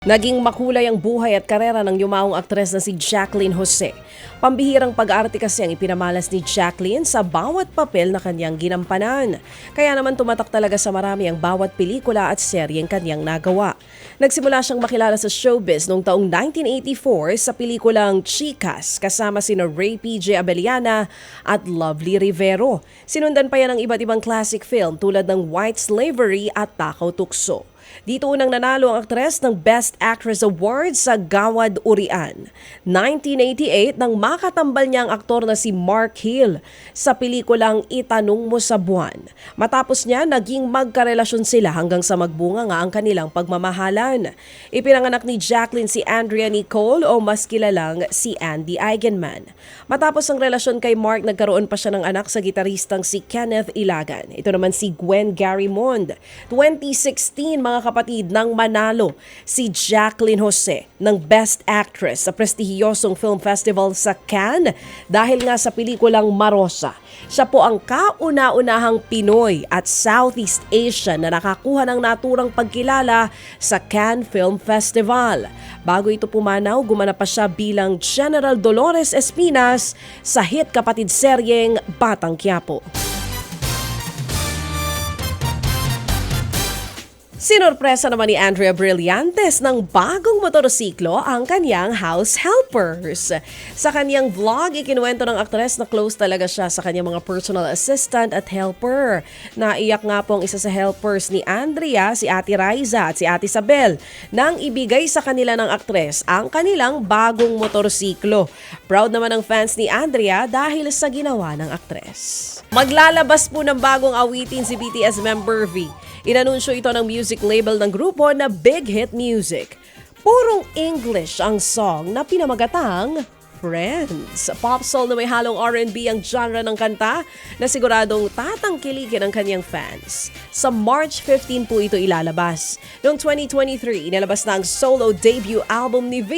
Naging makulay ang buhay at karera ng yumaong aktres na si Jacqueline Jose. Pambihirang pag-aarte kasi ang ipinamalas ni Jacqueline sa bawat papel na kanyang ginampanan. Kaya naman tumatak talaga sa marami ang bawat pelikula at seryeng kanyang nagawa. Nagsimula siyang makilala sa showbiz noong taong 1984 sa pelikulang Chicas kasama sina Ray P.J. Abellana at Lovely Rivero. Sinundan pa yan ng iba't ibang classic film tulad ng White Slavery at Takaw Tukso. Dito unang nanalo ang aktres ng Best Actress Award sa Gawad Urian. 1988 nang makatambal niya ang aktor na si Mark Hill sa pelikulang Itanong Mo sa Buwan. Matapos niya, naging magkarelasyon sila hanggang sa magbunga nga ang kanilang pagmamahalan. Ipinanganak ni Jacqueline si Andrea Nicole o mas kilalang si Andy Eigenman. Matapos ang relasyon kay Mark, nagkaroon pa siya ng anak sa gitaristang si Kenneth Ilagan. Ito naman si Gwen Garimond. 2016 mga kapatid nang manalo si Jacqueline Jose ng Best Actress sa prestihiyosong film festival sa Cannes dahil nga sa pelikulang Marosa. Siya po ang kauna-unahang Pinoy at Southeast Asian na nakakuha ng naturang pagkilala sa Cannes Film Festival. Bago ito pumanaw, gumanap pa siya bilang General Dolores Espinas sa hit kapatid seryeng Batang Quiapo. Sinorpresa naman ni Andrea Brillantes ng bagong motorsiklo ang kanyang house helpers. Sa kanyang vlog, ikinuwento ng aktres na close talaga siya sa kanyang mga personal assistant at helper. Naiyak nga po ang isa sa helpers ni Andrea, si Ate Riza at si Ate Isabel, nang ibigay sa kanila ng aktres ang kanilang bagong motorsiklo. Proud naman ang fans ni Andrea dahil sa ginawa ng aktres. Maglalabas po ng bagong awitin si BTS member V. Inanunsyo ito ng music label ng grupo na Big Hit Music. Purong English ang song na pinamagatang Friends. Pop soul na may halong R&B ang genre ng kanta na siguradong tatangkilikin ang kanyang fans. Sa March 15 po ito ilalabas. Noong 2023, inalabas na ang solo debut album ni V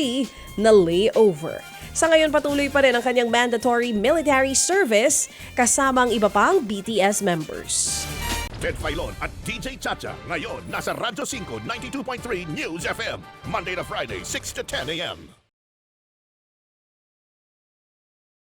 na Layover. Sa ngayon, patuloy pa rin ang kanyang mandatory military service kasama ang iba pang BTS members. Ted Filon at DJ Chacha ngayon nasa Radyo 5 92.3 News FM Monday to Friday 6 to 10 a.m.